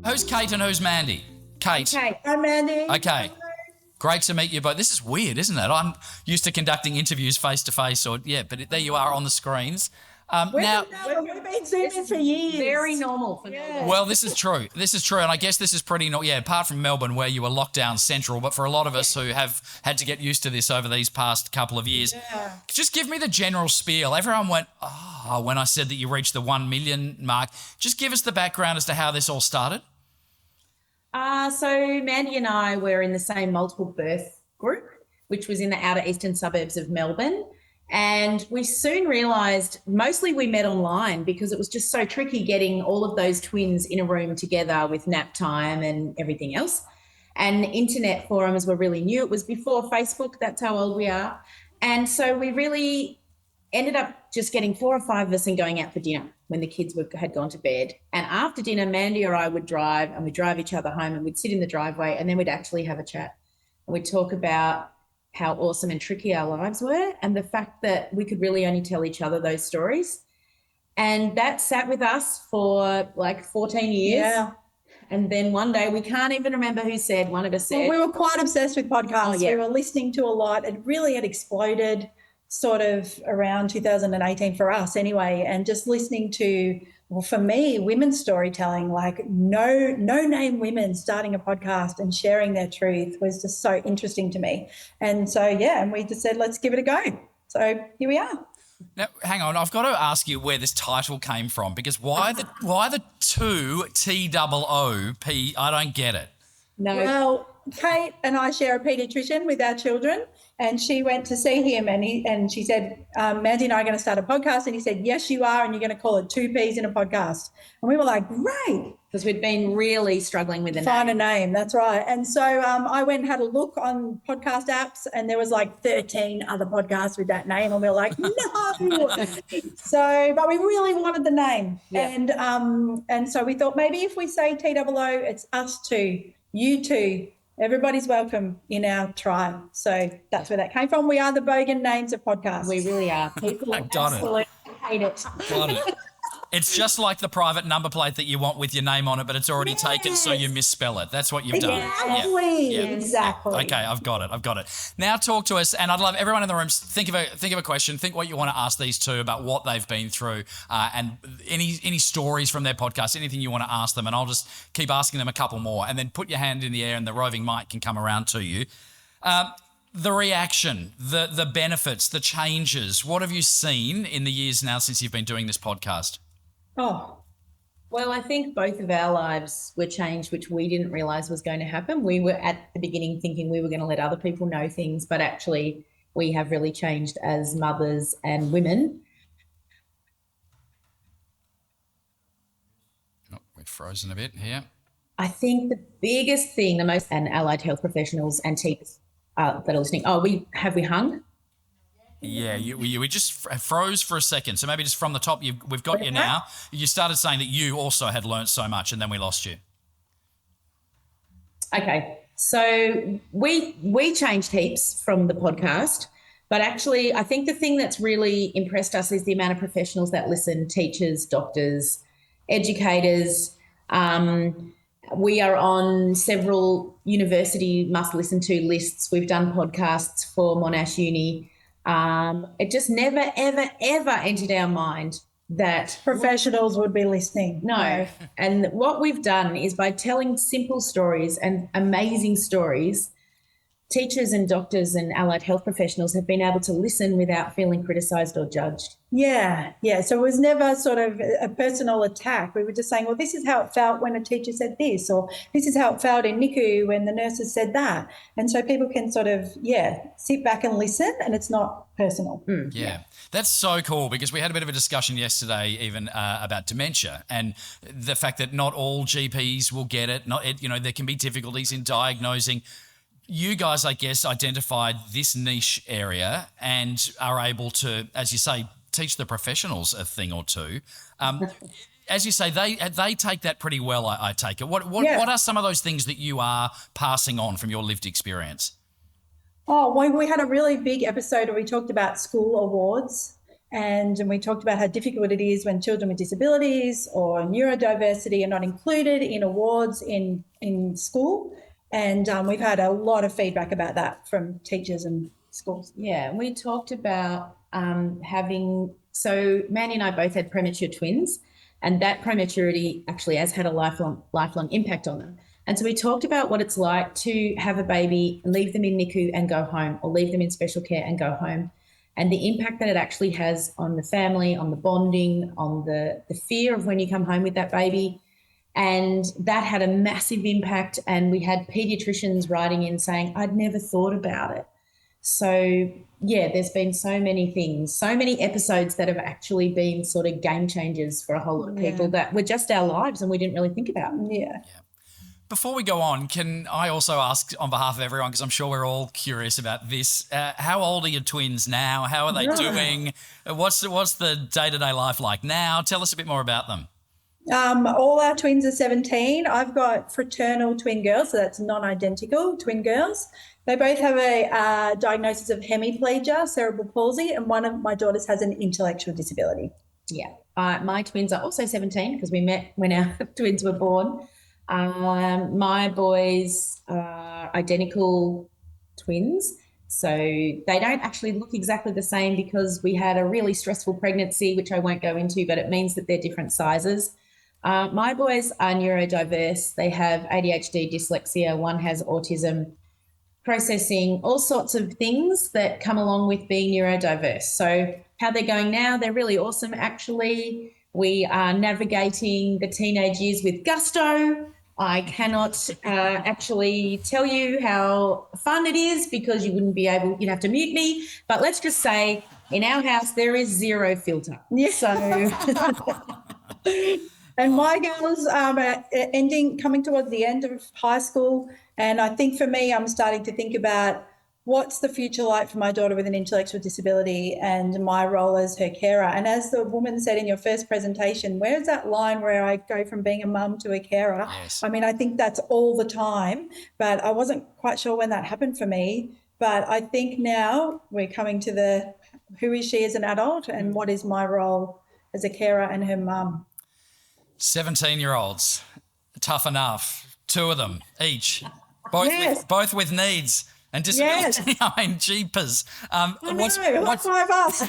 Who's Kate and who's Mandy? Kate. Okay, I'm Mandy. Okay. Great to meet you both. This is weird, isn't it? I'm used to conducting interviews face to face, but there you are on the screens. We've been Zooming for years. Very normal for Melbourne. Well, this is true. This is true, and I guess this is pretty. Apart from Melbourne, where you were lockdown central, but for a lot of us who have had to get used to this over these past couple of years, just give me the general spiel. Everyone went, oh, when I said that you reached the 1 million mark. Just give us the background as to how this all started. So Mandy and I were in the same multiple birth group, which was in the outer eastern suburbs of Melbourne. And we soon realised, mostly we met online because it was just so tricky getting all of those twins in a room together with nap time and everything else. And internet forums were really new. It was before Facebook, that's how old we are. And so we really ended up just getting 4 or 5 of us and going out for dinner when the kids had gone to bed. And after dinner, Mandy or I would drive, and we'd drive each other home, and we'd sit in the driveway, and then we'd actually have a chat. And we'd talk about how awesome and tricky our lives were, and the fact that we could really only tell each other those stories. And that sat with us for like 14 years. Yeah. And then one day, we can't even remember who said, one of us said. Well, we were quite obsessed with podcasts. Oh, yeah. We were listening to a lot. It really had exploded sort of around 2018 for us anyway, and just listening to, well, for me, women's storytelling, like no-name women starting a podcast and sharing their truth was just so interesting to me. And so, and we just said, let's give it a go. So here we are. Now, hang on. I've got to ask you where this title came from, because why the 2 TOOP? I don't get it. No. Well, Kate and I share a paediatrician with our children, and she went to see him, and she said, Mandy and I are going to start a podcast. And he said, yes, you are, and you're going to call it 2 Ps in a podcast. And we were like, great. Because we'd been really struggling with the Find name. a name, that's right. And so I went and had a look on podcast apps, and there was like 13 other podcasts with that name, and we were like, no. But we really wanted the name. Yeah. And so we thought maybe if we say TOO, it's us two, you two. Everybody's welcome in our tribe. So that's where that came from. We are the bogan names of podcasts. We really are. People absolutely hate it. Got it. It's just like the private number plate that you want with your name on it, but it's already taken, so you misspell it. That's what you've done. Exactly. Yeah. Exactly. Okay, I've got it. Now talk to us, and I'd love everyone in the room, think of a question, think what you want to ask these two about what they've been through, and any stories from their podcast, anything you want to ask them, and I'll just keep asking them a couple more, and then put your hand in the air and the roving mic can come around to you. The reaction, the benefits, the changes, what have you seen in the years now since you've been doing this podcast? Oh, well, I think both of our lives were changed, which we didn't realise was going to happen. We were at the beginning thinking we were going to let other people know things, but actually we have really changed as mothers and women. Oh, we're frozen a bit here. I think the biggest thing, and allied health professionals and teachers that are listening. Oh, we hung? Yeah, we just froze for a second. So maybe just from the top, we've got you now. You started saying that you also had learnt so much, and then we lost you. Okay, so we changed heaps from the podcast, but actually I think the thing that's really impressed us is the amount of professionals that listen, teachers, doctors, educators. We are on several university must-listen-to lists. We've done podcasts for Monash Uni. It just never, ever, ever entered our mind that professionals would be listening. No. And what we've done is by telling simple stories and amazing stories, teachers and doctors and allied health professionals have been able to listen without feeling criticised or judged. Yeah. So it was never sort of a personal attack. We were just saying, well, this is how it felt when a teacher said this, or this is how it felt in NICU when the nurses said that. And so people can sort of, sit back and listen, and it's not personal. Yeah. That's so cool, because we had a bit of a discussion yesterday even about dementia and the fact that not all GPs will get it. There can be difficulties in diagnosing. You guys, I guess, identified this niche area and are able to, as you say, teach the professionals a thing or two. As you say, they take that pretty well, I take it. What are some of those things that you are passing on from your lived experience? Oh, we had a really big episode where we talked about school awards And we talked about how difficult it is when children with disabilities or neurodiversity are not included in awards in school. And we've had a lot of feedback about that from teachers and schools. Yeah, we talked about so Mandy and I both had premature twins, and that prematurity actually has had a lifelong impact on them. And so we talked about what it's like to have a baby, leave them in NICU and go home, or leave them in special care and go home, and the impact that it actually has on the family, on the bonding, on the fear of when you come home with that baby. And that had a massive impact. And we had pediatricians writing in saying, I'd never thought about it. So, yeah, there's been so many things, so many episodes that have actually been sort of game changers for a whole lot of people that were just our lives and we didn't really think about. Yeah. Before we go on, can I also ask on behalf of everyone, because I'm sure we're all curious about this, how old are your twins now? How are they doing? What's the day-to-day life like now? Tell us a bit more about them. All our twins are 17. I've got fraternal twin girls, so that's non-identical twin girls. They both have a diagnosis of hemiplegia, cerebral palsy, and one of my daughters has an intellectual disability. Yeah. My twins are also 17 because we met when our twins were born. My boys are identical twins, so they don't actually look exactly the same because we had a really stressful pregnancy, which I won't go into, but it means that they're different sizes. My boys are neurodiverse. They have ADHD, dyslexia. One has autism, processing, all sorts of things that come along with being neurodiverse. So how they're going now, they're really awesome, actually. We are navigating the teenage years with gusto. I cannot actually tell you how fun it is because you'd have to mute me. But let's just say in our house, there is zero filter. Yeah. So, and my girls are coming towards the end of high school. And I think for me, I'm starting to think about what's the future like for my daughter with an intellectual disability and my role as her carer. And as the woman said in your first presentation, where's that line where I go from being a mum to a carer? Yes. I mean, I think that's all the time, but I wasn't quite sure when that happened for me. But I think now we're coming to the who is she as an adult and what is my role as a carer and her mum. 17-year-olds, tough enough, two of them each, both, Yes. both with needs and disability. Yes. I mean, jeepers. High five us.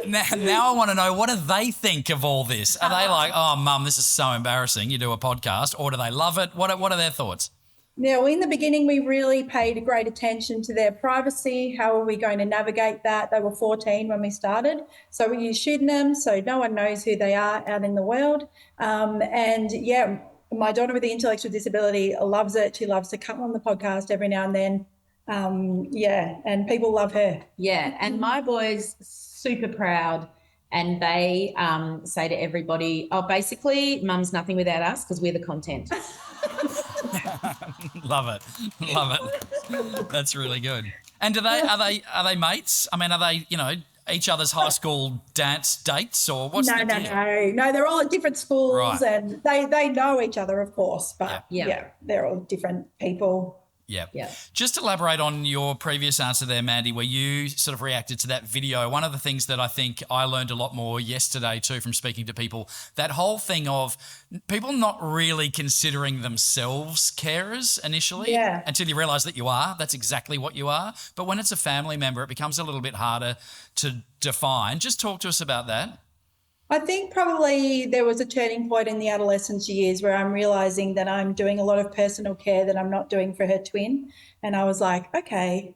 Now I want to know, what do they think of all this? Are they like, oh, Mum, this is so embarrassing, you do a podcast, or do they love it? What are their thoughts? Now, in the beginning, we really paid great attention to their privacy. How are we going to navigate that? They were 14 when we started. So we use pseudonyms, so no one knows who they are out in the world. My daughter with the intellectual disability loves it. She loves to come on the podcast every now and then. And people love her. yeah, and my boys super proud. And they say to everybody, oh, basically, Mum's nothing without us because we're the content. Love it. That's really good. And are they mates? I mean, are they, each other's high school dance dates, or what's the deal? No, they're all at different schools. Right. And they know each other, of course, but they're all different people. Yeah. Yeah. Just elaborate on your previous answer there, Mandy, where you sort of reacted to that video. One of the things that I think I learned a lot more yesterday too from speaking to people, that whole thing of people not really considering themselves carers initially until you realise that you are. That's exactly what you are. But when it's a family member, it becomes a little bit harder to define. Just talk to us about that. I think probably there was a turning point in the adolescence years where I'm realising that I'm doing a lot of personal care that I'm not doing for her twin. And I was like, okay,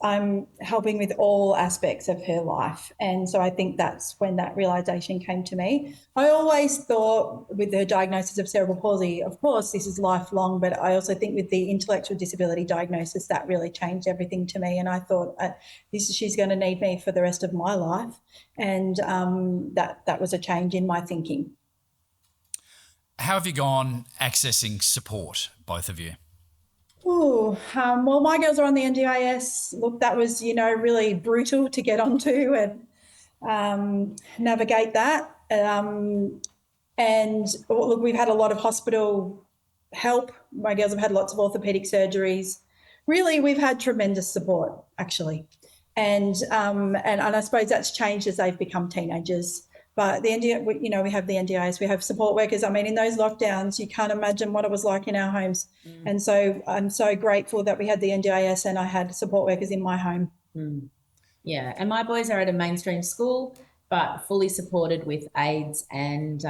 I'm helping with all aspects of her life. And so I think that's when that realisation came to me. I always thought with her diagnosis of cerebral palsy, of course, this is lifelong, but I also think with the intellectual disability diagnosis, that really changed everything to me. And I thought, she's going to need me for the rest of my life. And that was a change in my thinking. How have you gone accessing support, both of you? Well, my girls are on the NDIS. Look, that was, really brutal to get onto and navigate that. We've had a lot of hospital help. My girls have had lots of orthopaedic surgeries. Really, we've had tremendous support, actually. And I suppose that's changed as they've become teenagers. But the NDI, we have the NDIS, we have support workers. I mean, in those lockdowns, you can't imagine what it was like in our homes. And so I'm so grateful that we had the NDIS and I had support workers in my home. Yeah, and my boys are at a mainstream school, but fully supported with aides and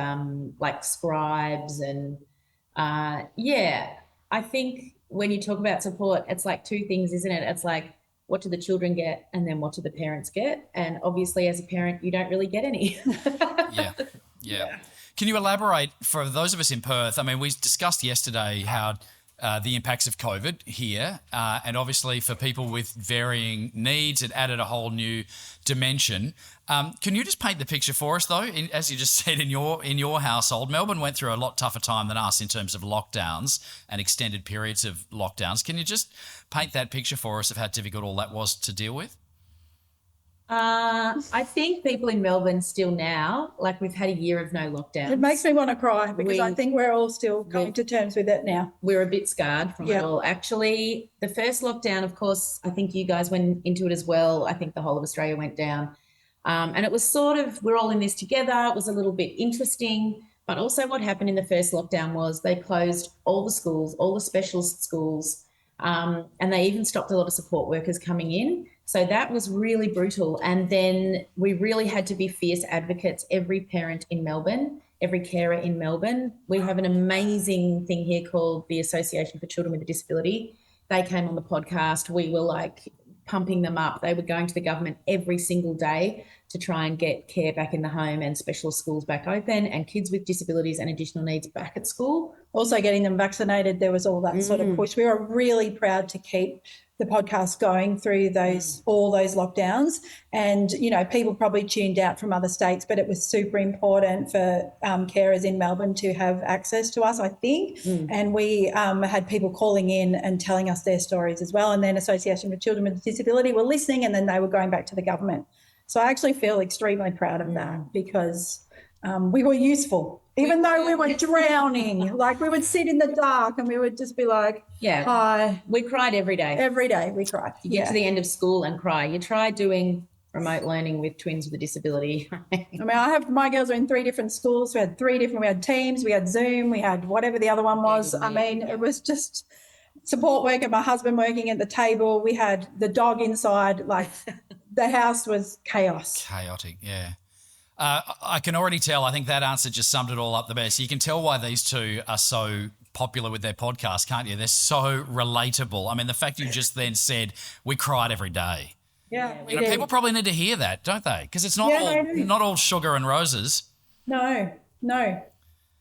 like scribes. And I think when you talk about support, it's like two things, isn't it? It's like, what do the children get, and then what do the parents get? And obviously, as a parent, you don't really get any. Yeah. Can you elaborate for those of us in Perth? I mean, we discussed yesterday how the impacts of COVID here, and obviously for people with varying needs, it added a whole new dimension. Can you just paint the picture for us, though? As you just said, in your household, Melbourne went through a lot tougher time than us in terms of lockdowns and extended periods of lockdowns. Can you just paint that picture for us of how difficult all that was to deal with? I think people in Melbourne still now, like we've had a year of no lockdown. It makes me want to cry because I think we're all still coming to terms with it now. We're a bit scarred from it all. Actually, the first lockdown, of course, I think you guys went into it as well. I think the whole of Australia went down. And it was sort of, we're all in this together. It was a little bit interesting. But also what happened in the first lockdown was they closed all the schools, all the specialist schools, and they even stopped a lot of support workers coming in. So that was really brutal. And then we really had to be fierce advocates, every parent in Melbourne, every carer in Melbourne. We have an amazing thing here called the Association for Children with a Disability. They came on the podcast. We were like pumping them up. They were going to the government every single day to try and get care back in the home and specialist schools back open and kids with disabilities and additional needs back at school. Also getting them vaccinated, there was all that sort of push. We were really proud to keep the podcast going through all those lockdowns. And, people probably tuned out from other states, but it was super important for carers in Melbourne to have access to us, I think. And we had people calling in and telling us their stories as well. And then Association for Children with Disability were listening, and then they were going back to the government. So I actually feel extremely proud of that because we were useful, even though we were drowning. Like we would sit in the dark and we would just be like, hi. We cried every day. Every day we cried. You get to the end of school and cry. You try doing remote learning with twins with a disability. I mean, my girls are in 3 different schools. We had Teams, we had Zoom, we had whatever the other one was. I mean, it was just support work and my husband working at the table. We had the dog inside, like the house was chaos. Chaotic, yeah. I can already tell, I think that answer just summed it all up the best. You can tell why these two are so popular with their podcast, can't you? They're so relatable. I mean, the fact you just then said, we cried every day. Yeah. People probably need to hear that, don't they? Because it's not all sugar and roses. No.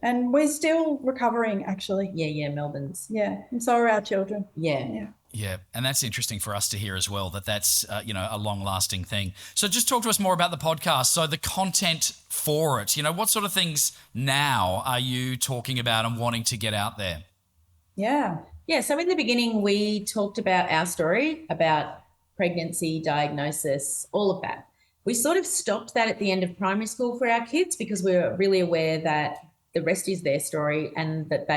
And we're still recovering, actually. Yeah, Melbourne's. Yeah, and so are our children. Yeah, and that's interesting for us to hear as well, that's a long-lasting thing. So just talk to us more about the podcast. So the content for it, what sort of things now are you talking about and wanting to get out there? Yeah, so in the beginning we talked about our story, about pregnancy, diagnosis, all of that. We sort of stopped that at the end of primary school for our kids because we were really aware that the rest is their story and that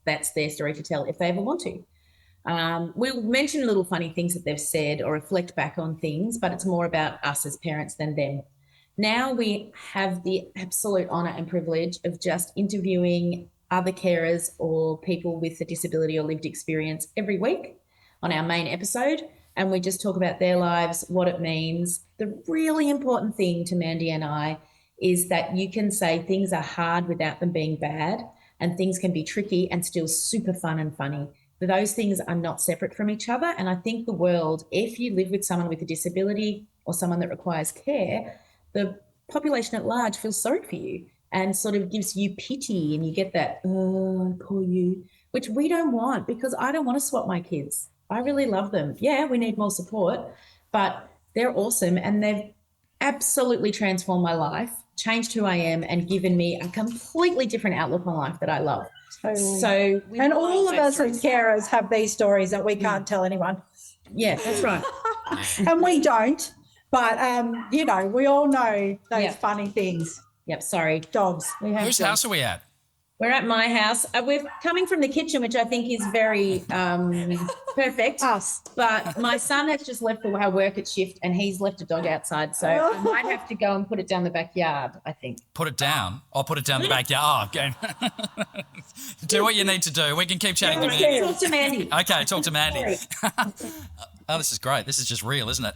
that's their story to tell if they ever want to. We'll mention little funny things that they've said or reflect back on things, but it's more about us as parents than them. Now we have the absolute honour and privilege of just interviewing other carers or people with a disability or lived experience every week on our main episode, and we just talk about their lives, what it means. The really important thing to Mandy and I is that you can say things are hard without them being bad, and things can be tricky and still super fun and funny. Those things are not separate from each other. And I think the world, if you live with someone with a disability or someone that requires care, the population at large feels sorry for you and sort of gives you pity, and you get that, oh, poor you, which we don't want, because I don't want to swap my kids. I really love them. Yeah, we need more support, but they're awesome and they've absolutely transformed my life, changed who I am, and given me a completely different outlook on life that I love. Totally. So, and all of us as carers have these stories that we can't tell anyone. Yeah, that's right. And we don't, but we all know those funny things. Yep. Sorry, dogs. Whose house are we at? We're at my house. We're coming from the kitchen, which I think is very perfect. Us. But my son has just left our work at shift and he's left a dog outside. So I might have to go and put it down the backyard, I think. Put it down. I'll put it down the backyard. Oh, okay. Do what you need to do. We can keep chatting to Mandy. Talk to Mandy. Okay, talk to Mandy. Oh, this is great. This is just real, isn't it?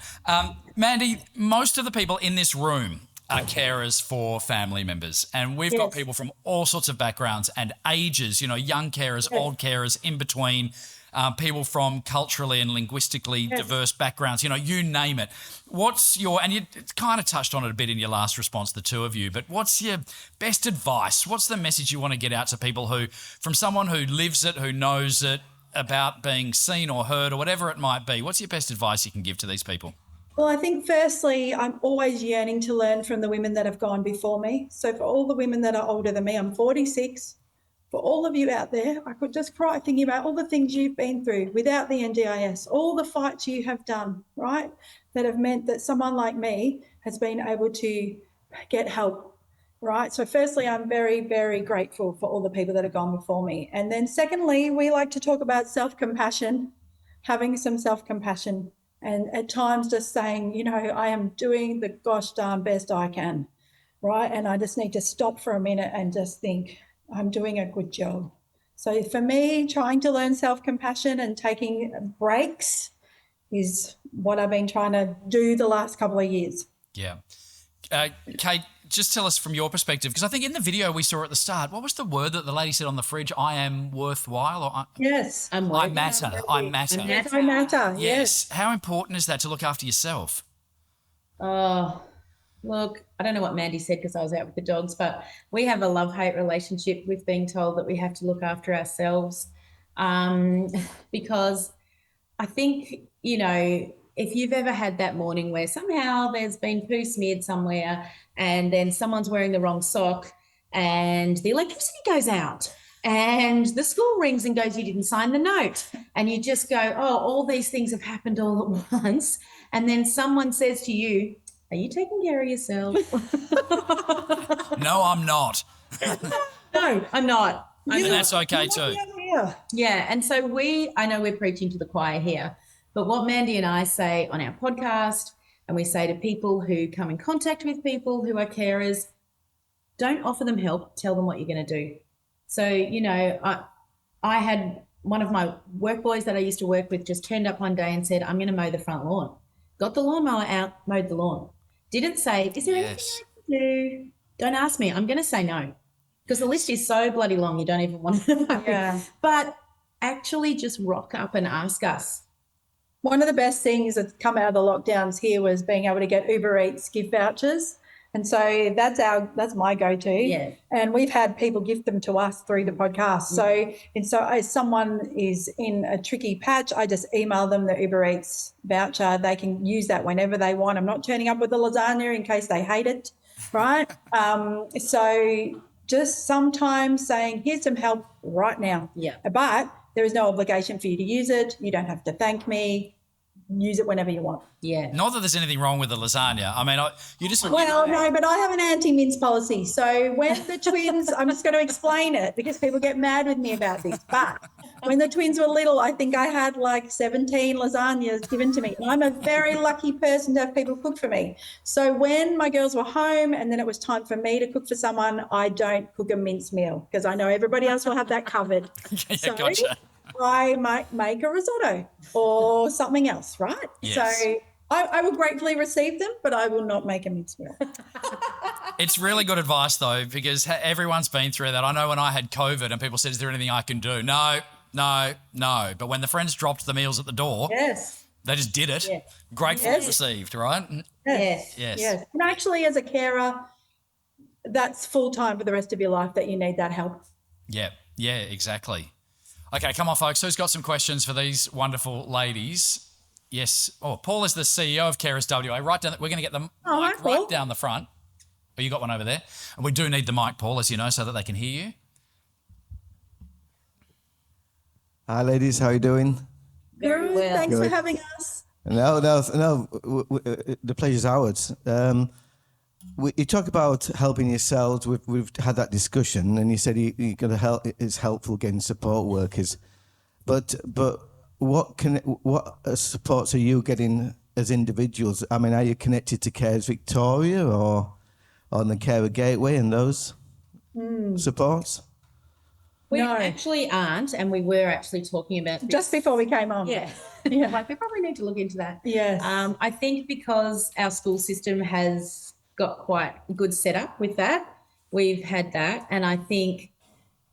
Mandy, most of the people in this room are carers for family members. And we've got people from all sorts of backgrounds and ages, young carers, old carers, in between, people from culturally and linguistically diverse backgrounds, you name it. And you kind of touched on it a bit in your last response, the two of you, but what's your best advice? What's the message you want to get out to people from someone who lives it, who knows it, about being seen or heard or whatever it might be? What's your best advice you can give to these people? Well, I think firstly, I'm always yearning to learn from the women that have gone before me. So for all the women that are older than me, I'm 46. For all of you out there, I could just cry thinking about all the things you've been through without the NDIS, all the fights you have done, right, that have meant that someone like me has been able to get help, right? So firstly, I'm very, very grateful for all the people that have gone before me. And then secondly, we like to talk about self-compassion, having some self-compassion, and at times just saying, I am doing the gosh darn best I can, right? And I just need to stop for a minute and just think, I'm doing a good job. So for me, trying to learn self-compassion and taking breaks is what I've been trying to do the last couple of years. Yeah. Kate, just tell us from your perspective, because I think in the video we saw at the start, what was the word that the lady said on the fridge? I am worthwhile? Or Yes. I matter. I matter. I matter. Yes. How important is that to look after yourself? Oh, look, I don't know what Mandy said because I was out with the dogs, but we have a love-hate relationship with being told that we have to look after ourselves, because I think, if you've ever had that morning where somehow there's been poo smeared somewhere and then someone's wearing the wrong sock and the electricity goes out and the school rings and goes, you didn't sign the note, and you just go, oh, all these things have happened all at once, and then someone says to you, are you taking care of yourself? No, I'm not. No, I'm not. And that's okay too. Yeah, and so I know we're preaching to the choir here, but what Mandy and I say on our podcast, and we say to people who come in contact with people who are carers, don't offer them help, tell them what you're going to do. So, I had one of my work boys that I used to work with just turned up one day and said, I'm going to mow the front lawn. Got the lawnmower out, mowed the lawn. Didn't say, is there anything I can do? Don't ask me. I'm going to say no, because the list is so bloody long you don't even want to know. Yeah. But actually just rock up and ask us. One of the best things that's come out of the lockdowns here was being able to get Uber Eats gift vouchers. And so that's my go-to. Yeah. And we've had people gift them to us through the podcast. So if someone is in a tricky patch, I just email them the Uber Eats voucher. They can use that whenever they want. I'm not turning up with a lasagna in case they hate it, right? So just sometimes saying, here's some help right now. Yeah. But there is no obligation for you to use it. You don't have to thank me. Use it whenever you want. Yeah. Not that there's anything wrong with the lasagna. I mean, you just... Well, no, but I have an anti-mince policy. So when the twins, I'm just going to explain it because people get mad with me about this. But when the twins were little, I think I had like 17 lasagnas given to me. And I'm a very lucky person to have people cook for me. So when my girls were home and then it was time for me to cook for someone, I don't cook a mince meal because I know everybody else will have that covered. Yeah, so gotcha. I might make a risotto or something else, right? Yes. So I will gratefully receive them, but I will not make a mince meal. It's really good advice, though, because everyone's been through that. I know when I had COVID and people said, is there anything I can do? No. But when the friends dropped the meals at the door, Yes. they just did it. Yes. Grateful Yes. received, right? Yes. Yes. And actually, as a carer, that's full time for the rest of your life that you need that help. Yeah, exactly. Okay, come on, folks. Who's got some questions for these wonderful ladies? Yes. Oh, Paul is the CEO of Carers WA. Right down. We're going to get the mic hi, Paul. right down the front. Oh, you got one over there. And we do need the mic, Paul, as you know, so that they can hear you. Hi, ladies. How are you doing? Very Good. well. Thanks for Good. having us. No. The pleasure's ours. you talk about helping yourselves. We've had that discussion, and you said you're going to help. It's helpful getting support workers, but what supports are you getting as individuals? I mean, are you connected to Cares Victoria or on the Carer Gateway and those supports? We No. actually aren't, and we were actually talking about this. Just before we came on. Yeah. Like we probably need to look into that. Yes. I think because our school system has got quite a good setup with that, we've had that. And I think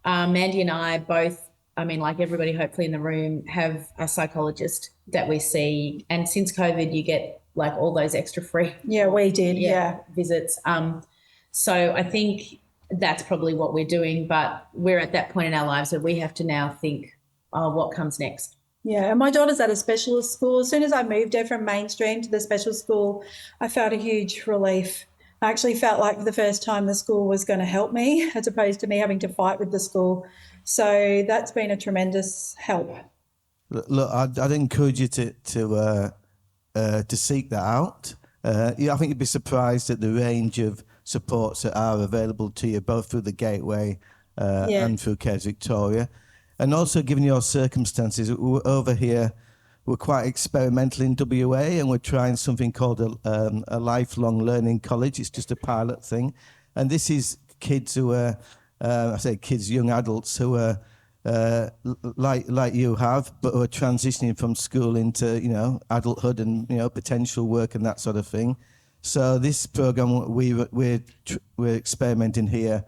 Mandy and I both, I mean, like everybody hopefully in the room, have a psychologist that we see. And since COVID, you get like all those extra free Yeah, we did. Yeah. visits. So I think that's probably what we're doing, but we're at that point in our lives that we have to now think, oh, what comes next? Yeah, and my daughter's at a specialist school. As soon as I moved her from mainstream to the special school, I felt a huge relief. I actually felt like for the first time the school was going to help me as opposed to me having to fight with the school. So that's been a tremendous help. Look, I'd encourage you to seek that out. I think you'd be surprised at the range of supports that are available to you, both through the Gateway and through Cares Victoria. And also, given your circumstances, over here, we're quite experimental in WA, and we're trying something called a lifelong learning college. It's just a pilot thing. And this is kids who are, I say kids, young adults who are like you have, but who are transitioning from school into, adulthood and, potential work and that sort of thing. So this program we're experimenting here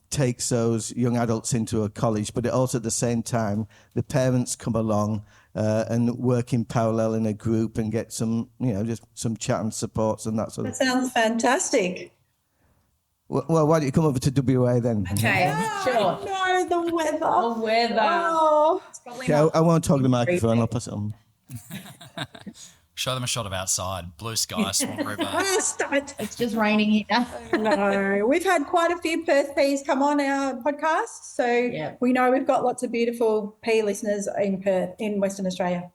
takes those young adults into a college, but it also at the same time the parents come along and work in parallel in a group and get some, just some chat and supports and that sort of That sounds fantastic. Well, why don't you come over to WA then? Okay, sure. No, the weather. The weather. Oh, It's probably Okay, not I won't talk to the microphone. I'll pass it on. Show them a shot of outside, blue sky, Swan River. stop it. It's just raining here. No, we've had quite a few Perth Peas come on our podcast, so we know we've got lots of beautiful pea listeners in Perth, in Western Australia.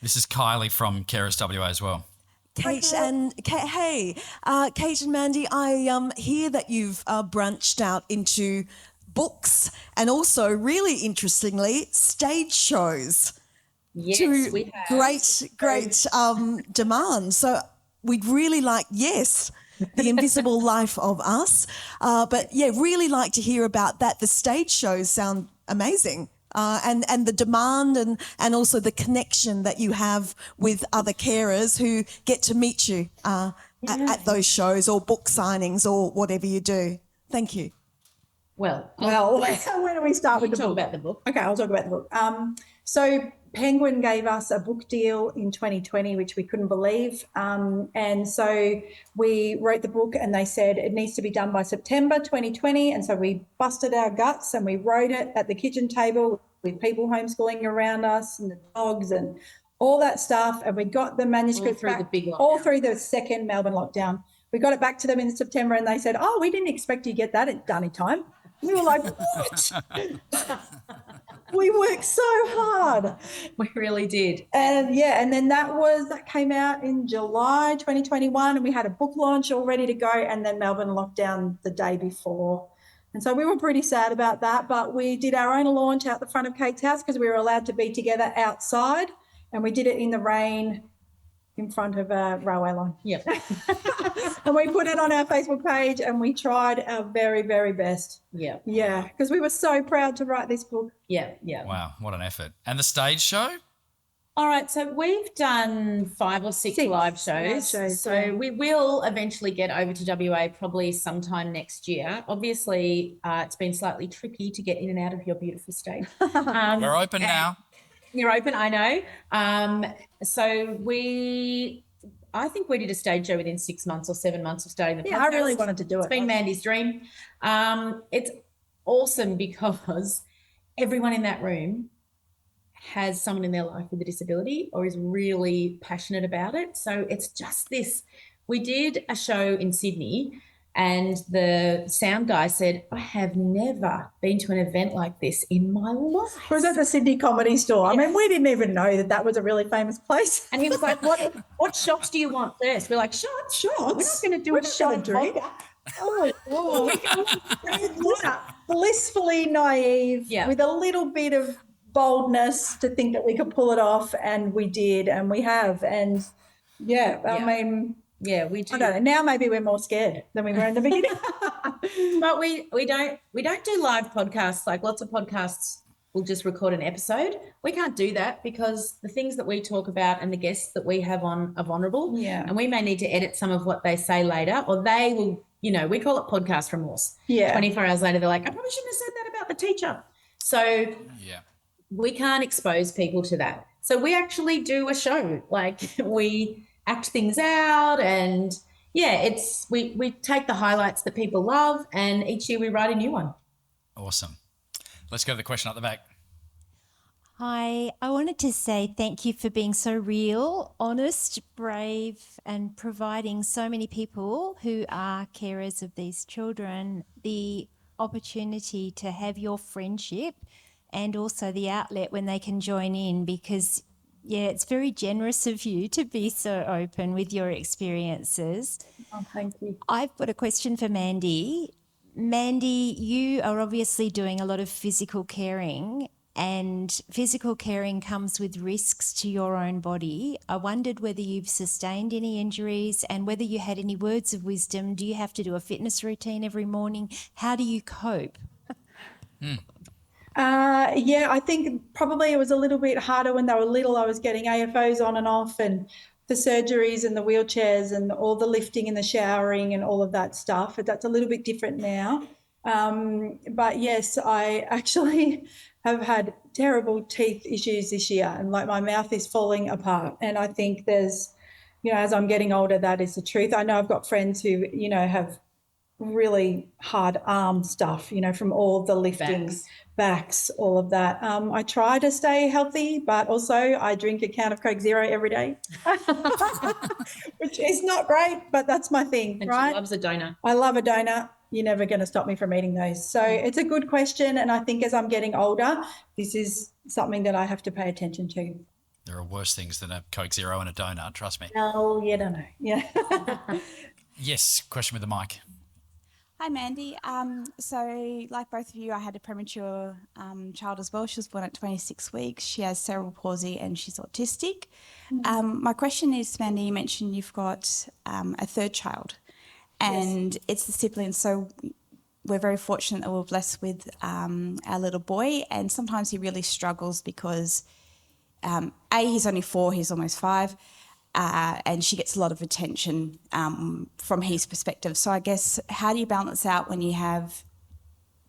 This is Kylie from Carers WA as well. Kate and Kate and Mandy, I hear that you've branched out into books and also, really interestingly, stage shows. Yes, to we have. great demand. So we'd really like, The Invisible Life of Us. But really like to hear about that. The stage shows sound amazing. And the demand and also the connection that you have with other carers who get to meet you at those shows or book signings or whatever you do. Thank you. Well, where do we start with the book? About the book. Okay, I'll talk about the book. So Penguin gave us a book deal in 2020, which we couldn't believe. And so we wrote the book and they said it needs to be done by September 2020. And so we busted our guts and we wrote it at the kitchen table with people homeschooling around us and the dogs and all that stuff. And we got the manuscript all through the second Melbourne lockdown. We got it back to them in September and they said, oh, we didn't expect you to get that done in time. We were like, what? We worked so hard. We really did. And and then that came out in July 2021 and we had a book launch all ready to go and then Melbourne locked down the day before. And so we were pretty sad about that, but we did our own launch out the front of Kate's house because we were allowed to be together outside and we did it in the rain in front of a railway line. Yep. And we put it on our Facebook page and we tried our very, very best. Yeah. Yeah, because we were so proud to write this book. Yeah. Wow, what an effort. And the stage show? All right, so we've done 5 or 6 live shows. So we will eventually get over to WA probably sometime next year. Obviously, it's been slightly tricky to get in and out of your beautiful state. We're open now. You're open, I know. So I think we did a stage show within 6 months or 7 months of starting the podcast. Yeah, I really wanted to do it. It's been Mandy's dream. It's awesome because everyone in that room has someone in their life with a disability or is really passionate about it. So it's just this. We did a show in Sydney And the sound guy said, I have never been to an event like this in my life. It was at the Sydney Comedy Store. I mean, we didn't even know that that was a really famous place. And he was like, what shots do you want first? We're like, shots? We're not going to do a shot of vodka. Oh, blissfully naive, Yeah. with a little bit of boldness to think that we could pull it off, and we did, and we have. And I mean, yeah, we do. I don't know. Now maybe we're more scared than we were in the beginning. But we don't do live podcasts. Like lots of podcasts will just record an episode. We can't do that because the things that we talk about and the guests that we have on are vulnerable. Yeah. And we may need to edit some of what they say later, or they will, we call it podcast remorse. Yeah. 24 hours later, they're like, I probably shouldn't have said that about the teacher. So we can't expose people to that. So we actually do a show. Like we act things out, and we take the highlights that people love, and each year we write a new one. Awesome. Let's go to the question at the back. Hi, I wanted to say thank you for being so real, honest, brave, and providing so many people who are carers of these children the opportunity to have your friendship and also the outlet when they can join in, because it's very generous of you to be so open with your experiences. Oh, thank you. I've got a question for Mandy. Mandy, you are obviously doing a lot of physical caring, and physical caring comes with risks to your own body. I wondered whether you've sustained any injuries and whether you had any words of wisdom. Do you have to do a fitness routine every morning? How do you cope? I think probably it was a little bit harder when they were little. I was getting AFOs on and off, and the surgeries and the wheelchairs and all the lifting and the showering and all of that stuff. That's a little bit different now. But yes, I actually have had terrible teeth issues this year, and like my mouth is falling apart. And I think there's, as I'm getting older, that is the truth. I know I've got friends who, have really hard arm stuff, from all the lifting, backs, all of that. I try to stay healthy, but also I drink a can of Coke Zero every day, which is not great, but that's my thing, And right? she loves a donut. I love a donut. You're never going to stop me from eating those. So it's a good question. And I think as I'm getting older, this is something that I have to pay attention to. There are worse things than a Coke Zero and a donut, trust me. Oh, you don't know. Yeah. Yes, question with the mic. Hi, Mandy. So like both of you, I had a premature child as well. She was born at 26 weeks. She has cerebral palsy and she's autistic. My question is, Mandy, you mentioned you've got a third child and it's the sibling. So we're very fortunate that we're blessed with our little boy, and sometimes he really struggles because he's only 4, he's almost 5. And she gets a lot of attention from his perspective. So I guess, how do you balance out when you have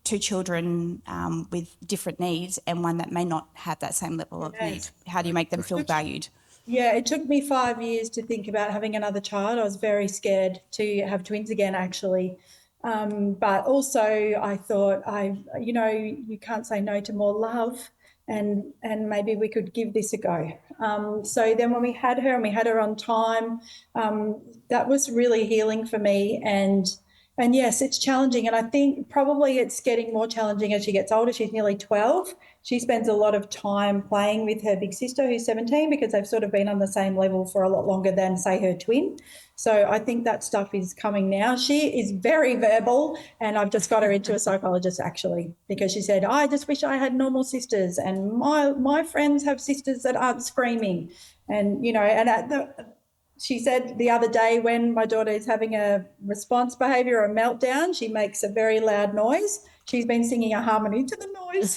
2 children with different needs and one that may not have that same level of need? How do you make them feel valued? Yeah, it took me 5 years to think about having another child. I was very scared to have twins again, actually. But also I thought, you can't say no to more love. And maybe we could give this a go. So then when we had her and we had her on time, that was really healing for me. And yes, it's challenging. And I think probably it's getting more challenging as she gets older. She's nearly 12. She spends a lot of time playing with her big sister who's 17, because they've sort of been on the same level for a lot longer than, say, her twin. So I think that stuff is coming now. She is very verbal, and I've just got her into a psychologist, actually, because she said, I just wish I had normal sisters, and my friends have sisters that aren't screaming. And, she said the other day, when my daughter is having a response behaviour or a meltdown, she makes a very loud noise. She's been singing a harmony to the noise.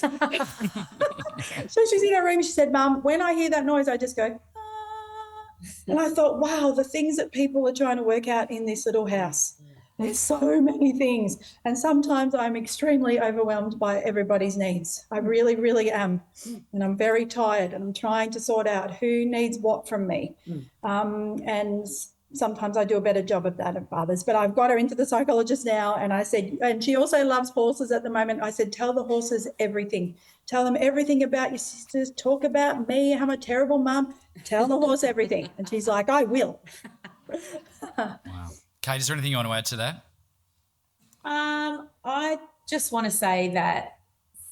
So she's in her room. She said, Mum, when I hear that noise, I just go, ah. And I thought, wow, the things that people are trying to work out in this little house. There's so many things. And sometimes I'm extremely overwhelmed by everybody's needs. I really, really am. And I'm very tired, and I'm trying to sort out who needs what from me. And sometimes I do a better job of that of others. But I've got her into the psychologist now, and I said, and she also loves horses at the moment. I said, tell the horses everything. Tell them everything about your sisters. Talk about me, I'm a terrible mum. Tell the horse everything. And she's like, I will. Wow. Kate, is there anything you want to add to that? I just want to say that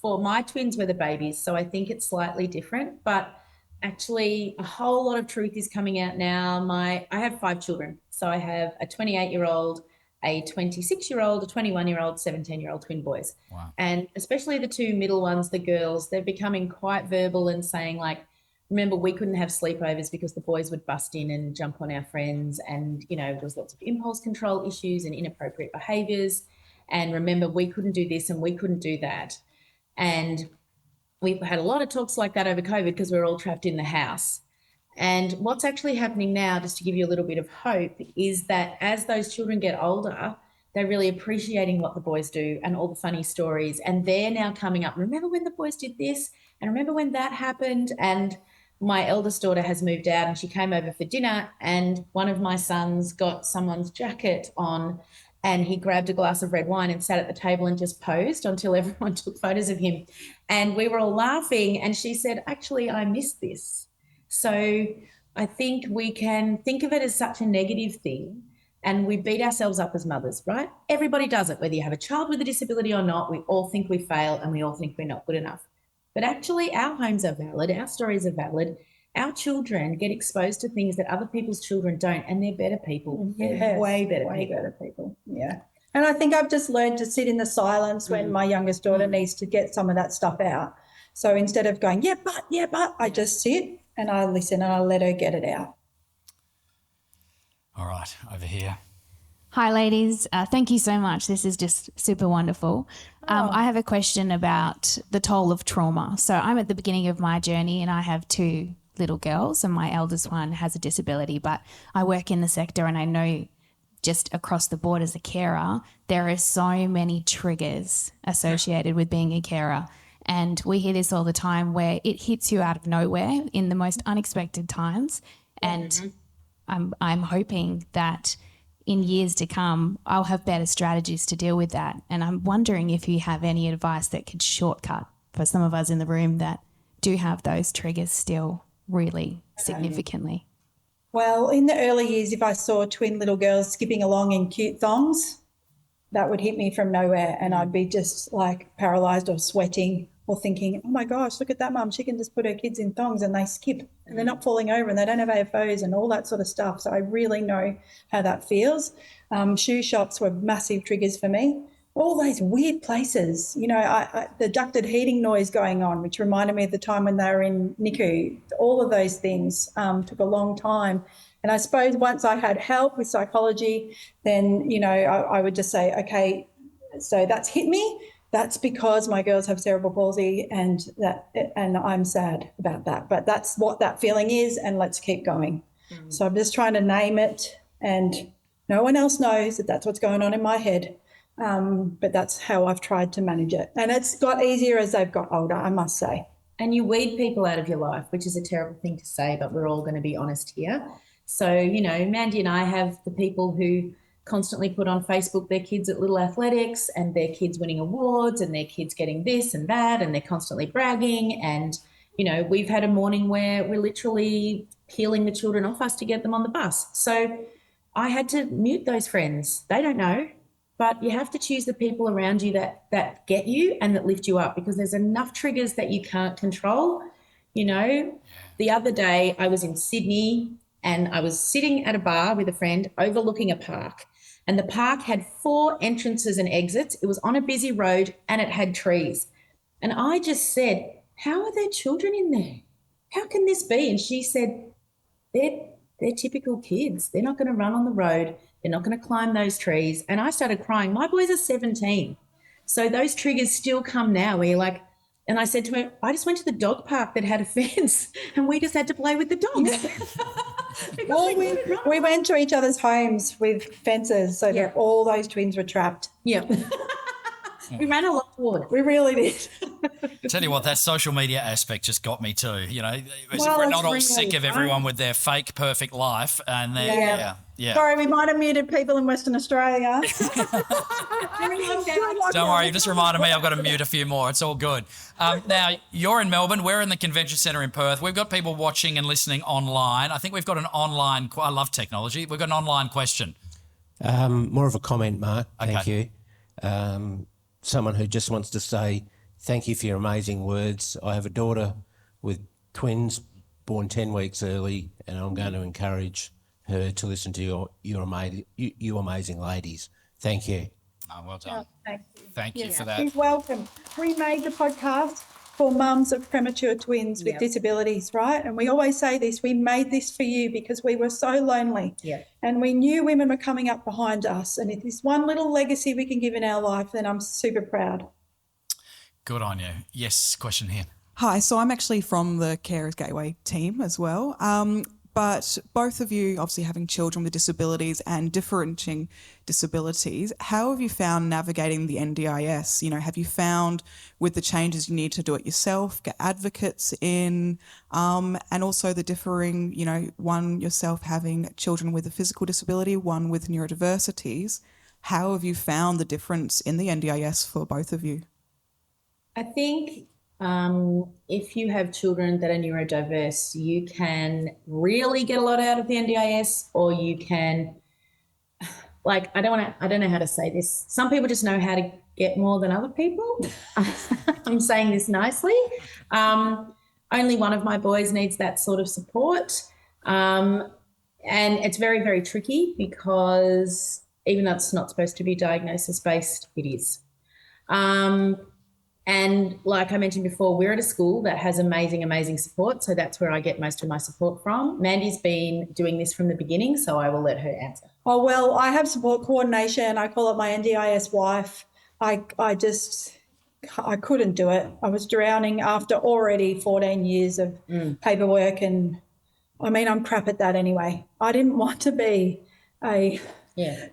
for my twins were the babies, so I think it's slightly different, but actually a whole lot of truth is coming out now. I have 5 children. So I have a 28-year-old, a 26-year-old, a 21-year-old, 17-year-old twin boys. Wow. And especially the 2 middle ones, the girls, they're becoming quite verbal and saying like, remember, we couldn't have sleepovers because the boys would bust in and jump on our friends. And, there was lots of impulse control issues and inappropriate behaviours. And remember, we couldn't do this and we couldn't do that. And we've had a lot of talks like that over COVID because we're all trapped in the house. And what's actually happening now, just to give you a little bit of hope, is that as those children get older, they're really appreciating what the boys do and all the funny stories. And they're now coming up, remember when the boys did this? And remember when that happened? And my eldest daughter has moved out and she came over for dinner and one of my sons got someone's jacket on and he grabbed a glass of red wine and sat at the table and just posed until everyone took photos of him. And we were all laughing and she said, actually, I missed this. So I think we can think of it as such a negative thing and we beat ourselves up as mothers, right? Everybody does it, whether you have a child with a disability or not. We all think we fail and we all think we're not good enough. But actually our homes are valid, our stories are valid. Our children get exposed to things that other people's children don't, and they're better people. Yes, They're way better people. Yeah. And I think I've just learned to sit in the silence when my youngest daughter needs to get some of that stuff out. So instead of going, yeah, but, I just sit and I listen and I let her get it out. All right, over here. Hi, ladies. Thank you so much. This is just super wonderful. I have a question about the toll of trauma. So I'm at the beginning of my journey and I have 2 little girls and my eldest one has a disability, but I work in the sector and I know just across the board as a carer, there are so many triggers associated with being a carer. And we hear this all the time where it hits you out of nowhere in the most unexpected times. And I'm hoping that in years to come, I'll have better strategies to deal with that. And I'm wondering if you have any advice that could shortcut for some of us in the room that do have those triggers still really significantly. Well, in the early years, if I saw twin little girls skipping along in cute thongs, that would hit me from nowhere and I'd be just like paralysed or sweating or thinking, oh my gosh, look at that mum, she can just put her kids in thongs and they skip and they're not falling over and they don't have AFOs and all that sort of stuff. So I really know how that feels. Shoe shops were massive triggers for me. All those weird places, the ducted heating noise going on, which reminded me of the time when they were in NICU. All of those things took a long time. And I suppose once I had help with psychology, then, I would just say, okay, so that's hit me. That's because my girls have cerebral palsy and I'm sad about that. But that's what that feeling is and let's keep going. So I'm just trying to name it and no one else knows that that's what's going on in my head. But that's how I've tried to manage it. And it's got easier as they've got older, I must say. And you weed people out of your life, which is a terrible thing to say, but we're all going to be honest here. So, Mandy and I have the people who constantly put on Facebook their kids at little athletics and their kids winning awards and their kids getting this and that and they're constantly bragging. And, we've had a morning where we're literally peeling the children off us to get them on the bus. So I had to mute those friends. They don't know. But you have to choose the people around you that get you and that lift you up because there's enough triggers that you can't control. The other day I was in Sydney and I was sitting at a bar with a friend overlooking a park and the park had 4 entrances and exits. It was on a busy road and it had trees. And I just said, how are there children in there? How can this be? And she said, they're typical kids. They're not going to run on the road. They're not going to climb those trees. And I started crying. My boys are 17. So those triggers still come now where you're like, and I said to her, I just went to the dog park that had a fence and we just had to play with the dogs. Well, we went to each other's homes with fences so that all those twins were trapped. Yeah. We ran a lot toward it. We really did. Tell you what, that social media aspect just got me too. Well, we're not all really sick of fun. everyone with their fake perfect life, and yeah. Sorry, we might have muted people in Western Australia. Don't worry, you just reminded me I've got to mute a few more. It's all good. Now, you're in Melbourne. We're in the Convention Centre in Perth. We've got people watching and listening online. I think we've got an online. I love technology. We've got an online question. More of a comment, Mark. Thank Okay. you. someone who just wants to say thank you for your amazing words. I have a daughter with twins born 10 weeks early, and I'm going to encourage her to listen to you amazing ladies. Thank you. Oh, well done. Thank you. Thank you for that. She's welcome. We made the podcast for mums of premature twins with disabilities, right? And we always say this, we made this for you because we were so lonely. Yeah. And we knew women were coming up behind us. And if there's one little legacy we can give in our life, then I'm super proud. Good on you. Yes, question here. Hi, so I'm actually from the Carers Gateway team as well. But both of you, obviously having children with disabilities and differentiating disabilities, how have you found navigating the NDIS? You know, have you found with the changes you need to do it yourself, get advocates in, and also the differing, you know, one yourself having children with a physical disability, one with neurodiversities. How have you found the difference in the NDIS for both of you? I think if you have children that are neurodiverse, you can really get a lot out of the NDIS, or you can, like, I don't know how to say this. Some people just know how to get more than other people. I'm saying this nicely. Only one of my boys needs that sort of support. And it's very, very tricky because even though it's not supposed to be diagnosis-based, it is. And like I mentioned before, we're at a school that has amazing, amazing support. So that's where I get most of my support from. Mandy's been doing this from the beginning, so I will let her answer. Oh, well, I have support coordination. I call it my NDIS wife. I couldn't do it. I was drowning after already 14 years of paperwork. And I mean, I'm crap at that anyway. I didn't want to be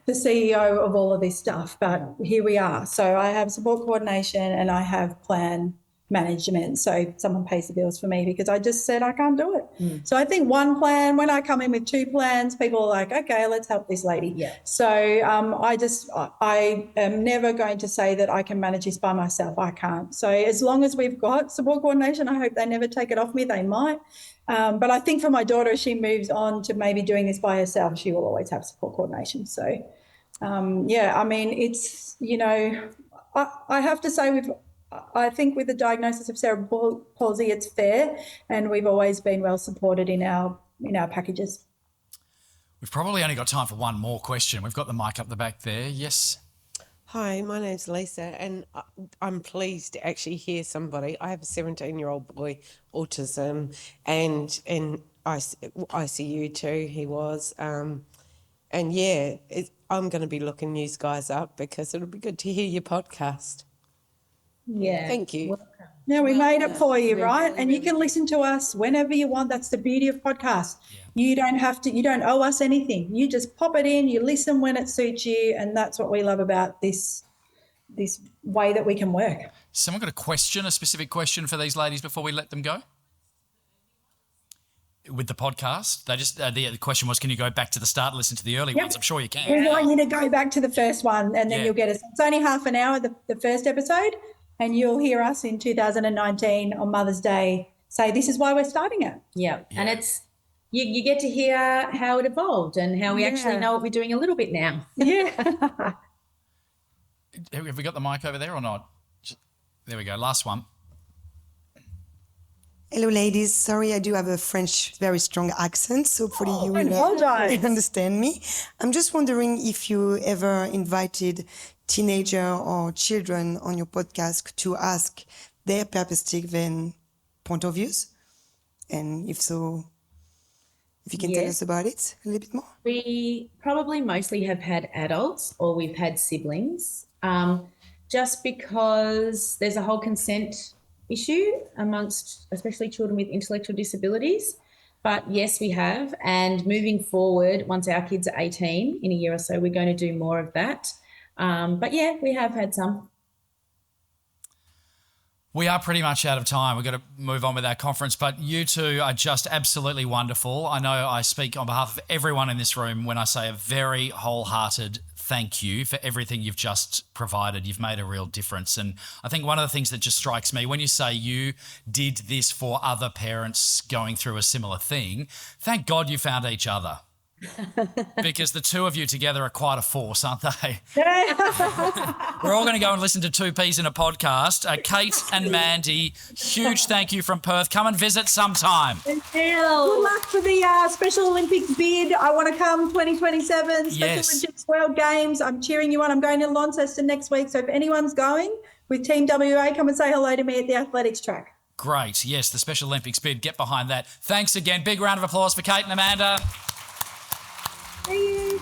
the CEO of all of this stuff, but here we are. So I have support coordination and I have plan management. So someone pays the bills for me because I just said I can't do it. So I think one plan, when I come in with two plans, people are like, okay, let's help this lady. Yeah. So I am never going to say that I can manage this by myself. I can't. So as long as we've got support coordination, I hope they never take it off me. They might. But I think for my daughter, as she moves on to maybe doing this by herself, she will always have support coordination. So, I mean, it's, you know, I have to say I think with the diagnosis of cerebral palsy, it's fair, and we've always been well supported in our packages. We've probably only got time for one more question. We've got the mic up the back there. Yes. Hi, my name's Lisa, and I'm pleased to actually hear somebody. I have a 17-year-old boy, autism, and in ICU too, he was. I'm going to be looking you guys up because it'll be good to hear your podcast. Yeah. Thank you. Yeah, we made it for you, right? And you can listen to us whenever you want. That's the beauty of podcasts. Yeah. You don't owe us anything. You just pop it in, you listen when it suits you, and that's what we love about this way that we can work. Someone got a specific question for these ladies before we let them go? With the podcast, they just the question was, can you go back to the start and listen to the early ones? I'm sure you can. We want you to go back to the first one, and then you'll get us. It's only half an hour, the first episode, and you'll hear us in 2019 on Mother's Day say, this is why we're starting it. Yeah. And it's, you get to hear how it evolved and how we actually know what we're doing a little bit now. Yeah. Have we got the mic over there or not? There we go. Last one. Hello, ladies. Sorry, I do have a French, very strong accent, so hopefully you will understand me. I'm just wondering if you ever invited teenager or children on your podcast to ask their perspective and point of views, and if so, if you can tell us about it a little bit more. We probably mostly have had adults, or we've had siblings, just because there's a whole consent issue amongst especially children with intellectual disabilities. But yes, we have. And moving forward, once our kids are 18 in a year or so, we're going to do more of that. But yeah, we have had some. We are pretty much out of time. We've got to move on with our conference, but you two are just absolutely wonderful. I know I speak on behalf of everyone in this room when I say a very wholehearted thank you for everything you've just provided. You've made a real difference. And I think one of the things that just strikes me when you say you did this for other parents going through a similar thing, thank God you found each other. Because the two of you together are quite a force, aren't they? We're all going to go and listen to Two Peas in a podcast. Kate and Mandy, huge thank you from Perth. Come and visit sometime. Good luck for the Special Olympics bid. I want to come 2027 Special Yes. Olympics World Games. I'm cheering you on. I'm going to Launceston next week. So if anyone's going with Team WA, come and say hello to me at the athletics track. Great. Yes, the Special Olympics bid. Get behind that. Thanks again. Big round of applause for Kate and Amanda. See you.